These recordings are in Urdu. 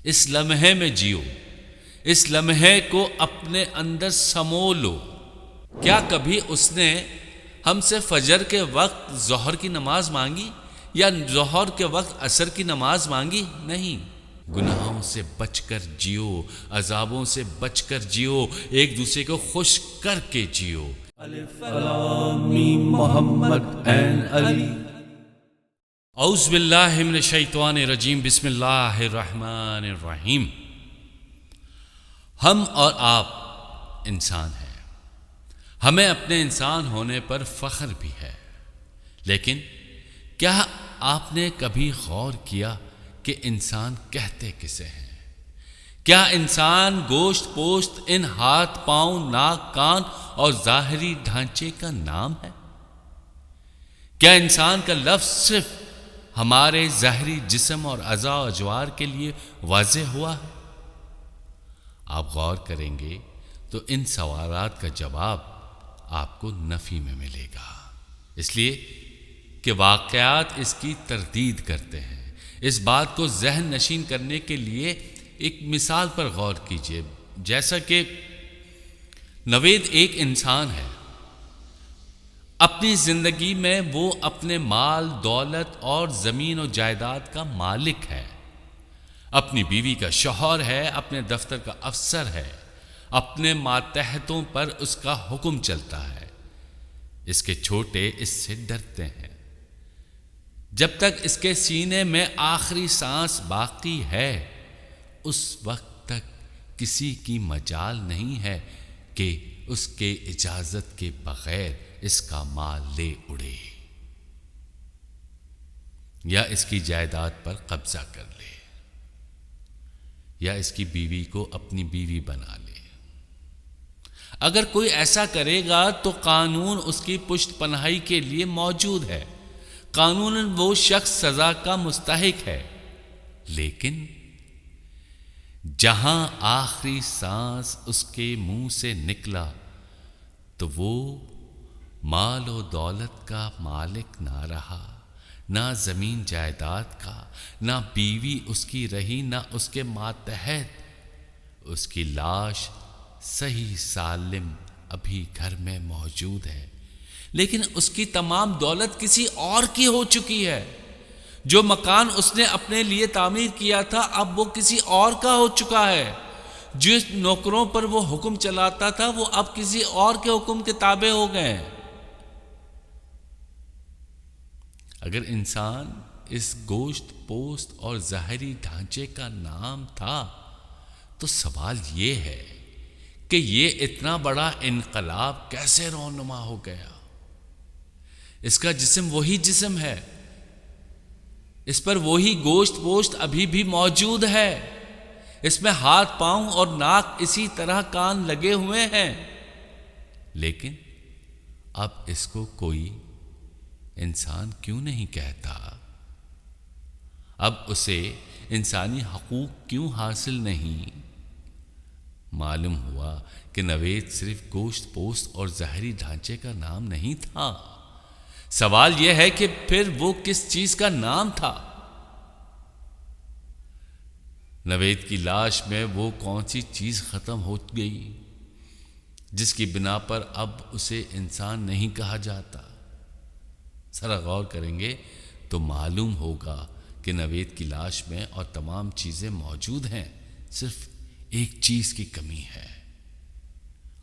اس لمحے میں جیو، اس لمحے کو اپنے اندر سمو لو۔ کیا کبھی اس نے ہم سے فجر کے وقت ظہر کی نماز مانگی یا ظہر کے وقت عصر کی نماز مانگی؟ نہیں۔ گناہوں سے بچ کر جیو، عذابوں سے بچ کر جیو، ایک دوسرے کو خوش کر کے جیو۔ الف لام میم محمد این علی۔ اعوذ باللہ من الشیطان الرجیم، بسم اللہ الرحمن الرحیم۔ ہم اور آپ انسان ہیں، ہمیں اپنے انسان ہونے پر فخر بھی ہے، لیکن کیا آپ نے کبھی غور کیا کہ انسان کہتے کسے ہیں؟ کیا انسان گوشت پوشت ان ہاتھ پاؤں ناک کان اور ظاہری ڈھانچے کا نام ہے؟ کیا انسان کا لفظ صرف ہمارے ظاہری جسم اور اعضاء و اجوار کے لیے واضح ہوا ہے؟ آپ غور کریں گے تو ان سوالات کا جواب آپ کو نفی میں ملے گا، اس لیے کہ واقعات اس کی تردید کرتے ہیں۔ اس بات کو ذہن نشین کرنے کے لیے ایک مثال پر غور کیجیے۔ جیسا کہ نوید ایک انسان ہے، اپنی زندگی میں وہ اپنے مال دولت اور زمین و جائیداد کا مالک ہے، اپنی بیوی کا شوہر ہے، اپنے دفتر کا افسر ہے، اپنے ماتحتوں پر اس کا حکم چلتا ہے۔ اس کے چھوٹے اس سے ڈرتے ہیں۔ جب تک اس کے سینے میں آخری سانس باقی ہے، اس وقت تک کسی کی مجال نہیں ہے کہ اس کے اجازت کے بغیر اس کا مال لے اڑے یا اس کی جائیداد پر قبضہ کر لے یا اس کی بیوی کو اپنی بیوی بنا لے۔ اگر کوئی ایسا کرے گا تو قانون اس کی پشت پناہی کے لیے موجود ہے، قانون وہ شخص سزا کا مستحق ہے، لیکن جہاں آخری سانس اس کے منہ سے نکلا تو وہ مال و دولت کا مالک نہ رہا، نہ زمین جائیداد کا، نہ بیوی اس کی رہی، نہ اس کے ماتحت۔ اس کی لاش صحیح سالم ابھی گھر میں موجود ہے، لیکن اس کی تمام دولت کسی اور کی ہو چکی ہے۔ جو مکان اس نے اپنے لیے تعمیر کیا تھا اب وہ کسی اور کا ہو چکا ہے۔ جس نوکروں پر وہ حکم چلاتا تھا وہ اب کسی اور کے حکم کے تابع ہو گئے ہیں۔ اگر انسان اس گوشت پوست اور ظاہری ڈھانچے کا نام تھا تو سوال یہ ہے کہ یہ اتنا بڑا انقلاب کیسے رونما ہو گیا؟ اس کا جسم وہی جسم ہے، اس پر وہی گوشت پوشت ابھی بھی موجود ہے، اس میں ہاتھ پاؤں اور ناک اسی طرح کان لگے ہوئے ہیں، لیکن اب اس کو کوئی انسان کیوں نہیں کہتا؟ اب اسے انسانی حقوق کیوں حاصل نہیں؟ معلوم ہوا کہ نوید صرف گوشت پوست اور ظاہری ڈھانچے کا نام نہیں تھا۔ سوال یہ ہے کہ پھر وہ کس چیز کا نام تھا؟ نوید کی لاش میں وہ کون سی چیز ختم ہو گئی جس کی بنا پر اب اسے انسان نہیں کہا جاتا؟ ذرا غور کریں گے تو معلوم ہوگا کہ نوید کی لاش میں اور تمام چیزیں موجود ہیں، صرف ایک چیز کی کمی ہے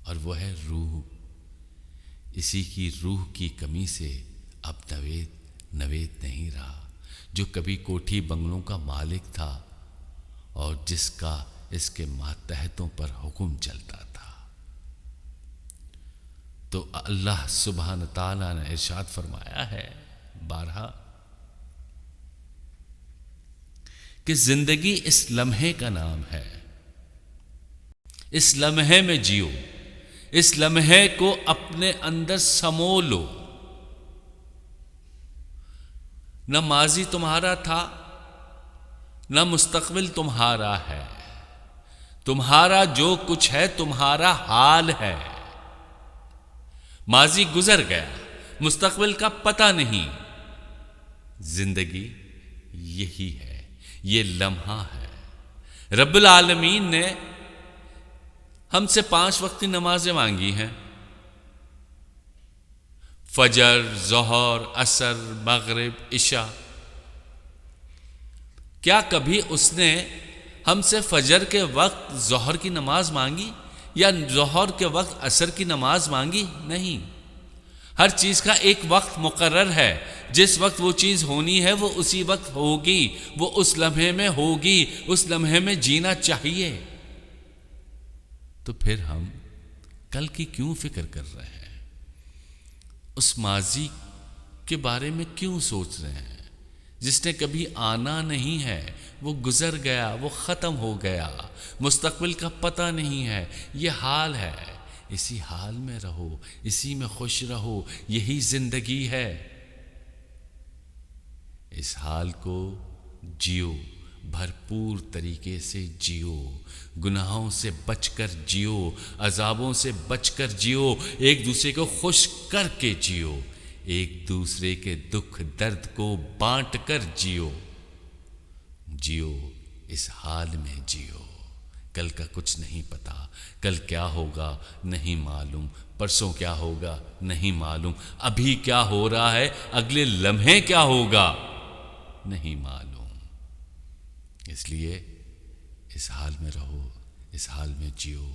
اور وہ ہے روح۔ اسی کی روح کی کمی سے اب نوید نہیں رہا، جو کبھی کوٹھی بنگلوں کا مالک تھا اور جس کا اس کے ماتحتوں پر حکم چلتا تھا۔ تو اللہ سبحانہ تعالیٰ نے ارشاد فرمایا ہے بارہا کہ زندگی اس لمحے کا نام ہے، اس لمحے میں جیو، اس لمحے کو اپنے اندر سمو لو۔ نہ ماضی تمہارا تھا نہ مستقبل تمہارا ہے، تمہارا جو کچھ ہے تمہارا حال ہے۔ ماضی گزر گیا، مستقبل کا پتہ نہیں، زندگی یہی ہے، یہ لمحہ ہے۔ رب العالمین نے ہم سے 5 وقت کی نمازیں مانگی ہیں، فجر، ظہر، عصر، مغرب، عشاء۔ کیا کبھی اس نے ہم سے فجر کے وقت ظہر کی نماز مانگی یا ظہر کے وقت عصر کی نماز مانگی؟ نہیں۔ ہر چیز کا ایک وقت مقرر ہے، جس وقت وہ چیز ہونی ہے وہ اسی وقت ہوگی، وہ اس لمحے میں ہوگی، اس لمحے میں جینا چاہیے۔ تو پھر ہم کل کی کیوں فکر کر رہے ہیں؟ اس ماضی کے بارے میں کیوں سوچ رہے ہیں؟ جس نے کبھی آنا نہیں ہے، وہ گزر گیا، وہ ختم ہو گیا۔ مستقبل کا پتہ نہیں ہے، یہ حال ہے۔ اسی حال میں رہو، اسی میں خوش رہو، یہی زندگی ہے۔ اس حال کو جیو، بھرپور طریقے سے جیو، گناہوں سے بچ کر جیو، عذابوں سے بچ کر جیو، ایک دوسرے کو خوش کر کے جیو، ایک دوسرے کے دکھ درد کو بانٹ کر جیو۔ جیو، اس حال میں جیو۔ کل کا کچھ نہیں پتا، کل کیا ہوگا نہیں معلوم، پرسوں کیا ہوگا نہیں معلوم، ابھی کیا ہو رہا ہے، اگلے لمحے کیا ہوگا نہیں معلوم۔ اس لیے اس حال میں رہو، اس حال میں جیو،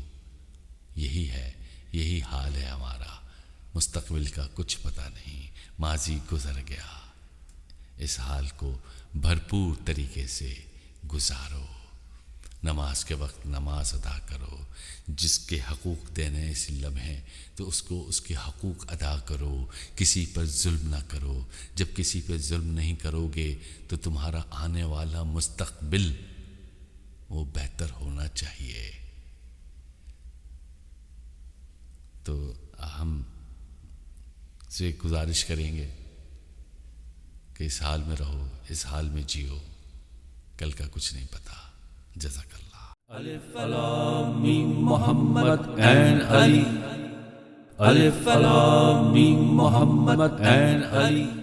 یہی ہے، یہی حال ہے ہمارا۔ مستقبل کا کچھ پتہ نہیں، ماضی گزر گیا۔ اس حال کو بھرپور طریقے سے گزارو۔ نماز کے وقت نماز ادا کرو، جس کے حقوق دینے اس لمحے تو اس کو اس کے حقوق ادا کرو، کسی پر ظلم نہ کرو۔ جب کسی پر ظلم نہیں کرو گے تو تمہارا آنے والا مستقبل وہ بہتر ہونا چاہیے۔ تو ہم سے گزارش کریں گے کہ اس حال میں رہو، اس حال میں جیو، کل کا کچھ نہیں پتا۔ جزاک اللہ۔ الف لام میم محمد این علی، الف لام میم محمد این علی۔